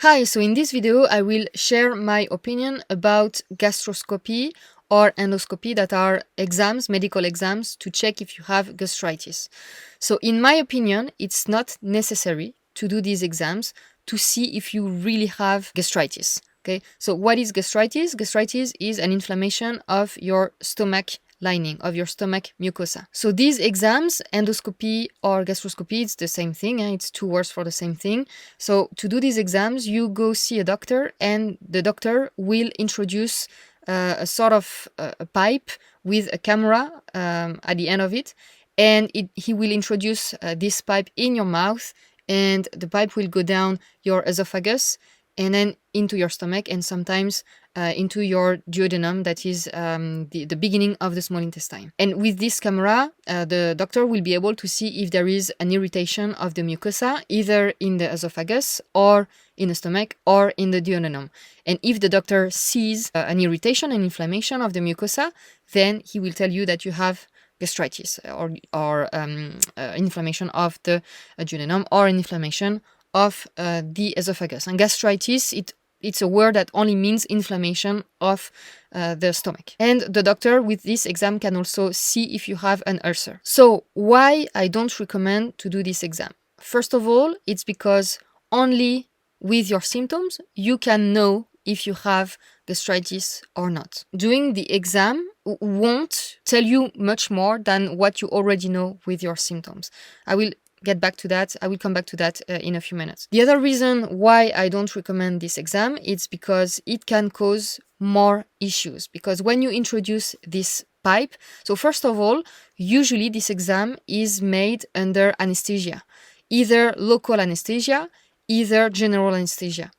Hi, so in this video I will share my opinion about gastroscopy or endoscopy, that are exams, medical exams, to check if you have gastritis. So in my opinion, it's not necessary to do these exams to see if you really have gastritis. Okay, so what is gastritis? Gastritis is an inflammation of your stomach lining, of your stomach mucosa. So these exams, endoscopy or gastroscopy, it's the same thing. It's two words for the same thing. So to do these exams, you go see a doctor, and the doctor will introduce a sort of a pipe with a camera at the end of it, and he will introduce this pipe in your mouth, and the pipe will go down your esophagus and then into your stomach, and sometimes into your duodenum, that is the beginning of the small intestine. And with this camera, the doctor will be able to see if there is an irritation of the mucosa, either in the esophagus or in the stomach or in the duodenum. And if the doctor sees an irritation, an inflammation of the mucosa, then he will tell you that you have gastritis or inflammation of the duodenum, or an inflammation of the esophagus. And gastritis, it's a word that only means inflammation of the stomach. And the doctor with this exam can also see if you have an ulcer. So why I don't recommend to do this exam? First of all, it's because only with your symptoms you can know if you have gastritis or not. Doing the exam won't tell you much more than what you already know with your symptoms. I will get back to that. I will come back to that in a few minutes. The other reason why I don't recommend this exam is because it can cause more issues. Because when you introduce this pipe, so first of all, usually this exam is made under anesthesia, either local anesthesia, either general anesthesia.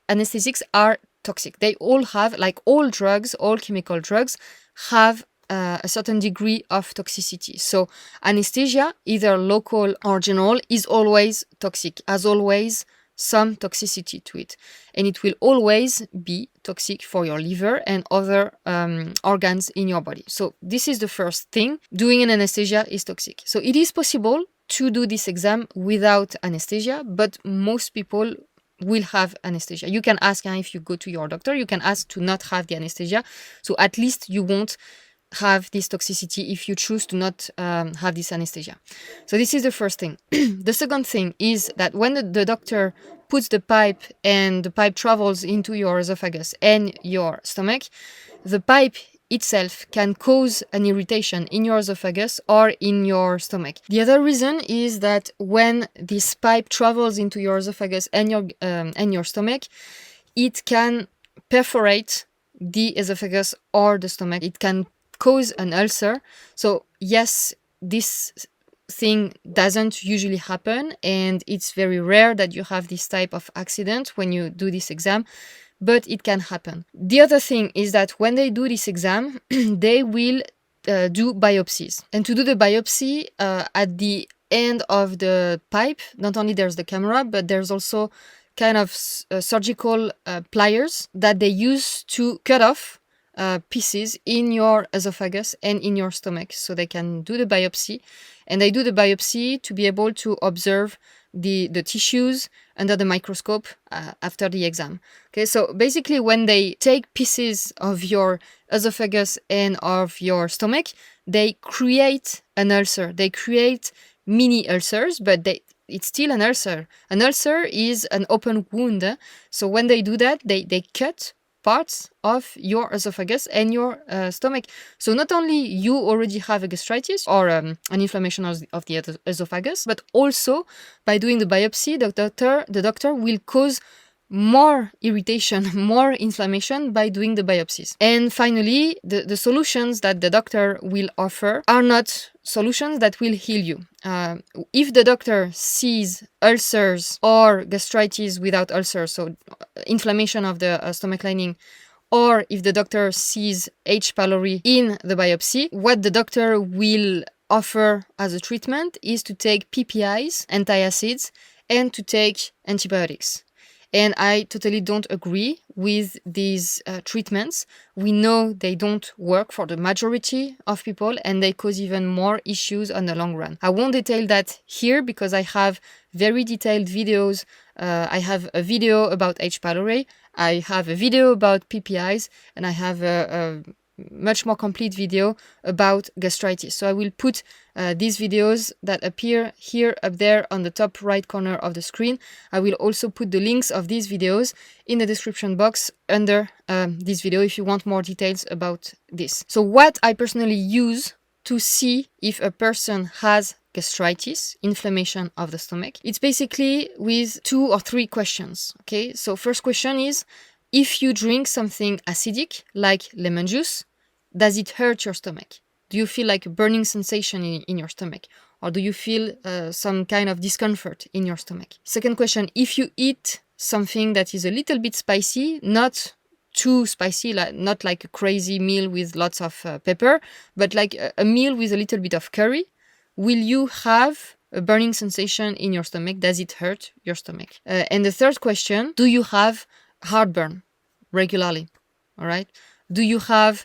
Anesthetics are toxic. They all have, like all drugs, all chemical drugs, have a certain degree of toxicity. So anesthesia, either local or general, is always toxic, has always some toxicity to it. And it will always be toxic for your liver and other organs in your body. So this is the first thing. Doing an anesthesia is toxic. So it is possible to do this exam without anesthesia, but most people will have anesthesia. You can ask, if you go to your doctor, you can ask to not have the anesthesia. So at least you won't have this toxicity if you choose to not have this anesthesia. So this is the first thing. The second thing is that when the doctor puts the pipe and the pipe travels into your esophagus and your stomach, the pipe itself can cause an irritation in your esophagus or in your stomach. The other reason is that when this pipe travels into your esophagus and your stomach, it can perforate the esophagus or the stomach. It can cause an ulcer. So yes, this thing doesn't usually happen, and it's very rare that you have this type of accident when you do this exam, but it can happen. The other thing is that when they do this exam, they will do biopsies. And to do the biopsy, at the end of the pipe, not only there's the camera, but there's also kind of surgical pliers that they use to cut off pieces in your esophagus and in your stomach, so they can do the biopsy. And they do the biopsy to be able to observe the tissues under the microscope after the exam. Okay, so basically when they take pieces of your esophagus and of your stomach, they create an ulcer. They create mini ulcers, but it's still an ulcer. An ulcer is an open wound. So when they do that, they cut parts of your esophagus and your stomach. So not only you already have a gastritis or an inflammation of the esophagus, but also by doing the biopsy, the doctor will cause more irritation, more inflammation by doing the biopsies. And finally, the solutions that the doctor will offer are not solutions that will heal you. If the doctor sees ulcers or gastritis without ulcers, so inflammation of the stomach lining, or if the doctor sees H. pylori in the biopsy, what the doctor will offer as a treatment is to take PPIs, antacids, and to take antibiotics. And I totally don't agree with these treatments. We know they don't work for the majority of people and they cause even more issues on the long run. I won't detail that here because I have very detailed videos. I have a video about H. pylori, I have a video about PPIs, and I have a much more complete video about gastritis. So I will put these videos that appear here up there on the top right corner of the screen. I will also put the links of these videos in the description box under this video if you want more details about this. So what I personally use to see if a person has gastritis, inflammation of the stomach, it's basically with 2 or 3 questions. Okay, so first question is, if you drink something acidic like lemon juice, does it hurt your stomach? Do you feel like a burning sensation in your stomach? Or do you feel some kind of discomfort in your stomach? Second question, if you eat something that is a little bit spicy, not too spicy, not like a crazy meal with lots of pepper, but like a meal with a little bit of curry, will you have a burning sensation in your stomach? Does it hurt your stomach? And the third question, do you have heartburn regularly? All right. Do you have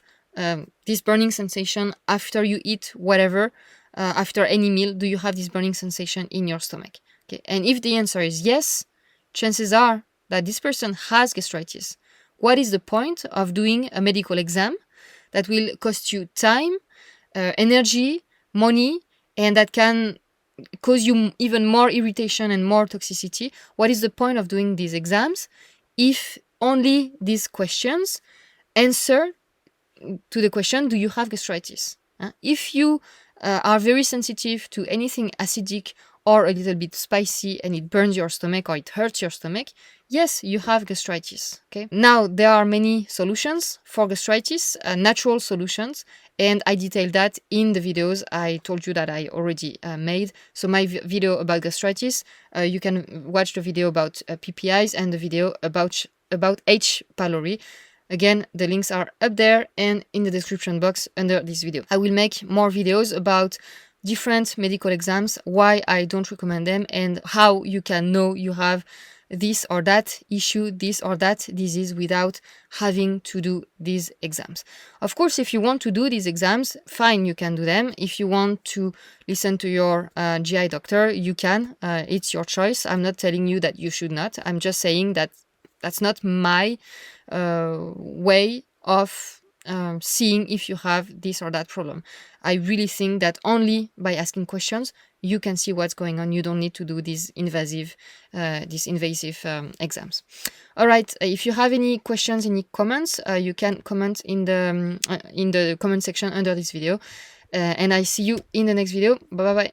this burning sensation after you eat whatever, after any meal? Do you have this burning sensation in your stomach? Okay. And if the answer is yes, chances are that this person has gastritis. What is the point of doing a medical exam that will cost you time, energy, money, and that can cause you even more irritation and more toxicity? What is the point of doing these exams if only these questions answer to the question, do you have gastritis? If you are very sensitive to anything acidic or a little bit spicy and it burns your stomach or it hurts your stomach, yes, you have gastritis. Okay. Now, there are many solutions for gastritis, natural solutions, and I detailed that in the videos I told you that I already made. So my video about gastritis, you can watch the video about PPIs and the video about H. pylori. Again, the links are up there and in the description box under this video. I will make more videos about different medical exams, why I don't recommend them, and how you can know you have this or that issue, this or that disease without having to do these exams. Of course, if you want to do these exams, fine, you can do them. If you want to listen to your GI doctor, you can. It's your choice. I'm not telling you that you should not. I'm just saying that that's not my way of seeing if you have this or that problem. I really think that only by asking questions, you can see what's going on. You don't need to do these invasive exams. All right. If you have any questions, any comments, you can comment in the comment section under this video. And I see you in the next video. Bye bye.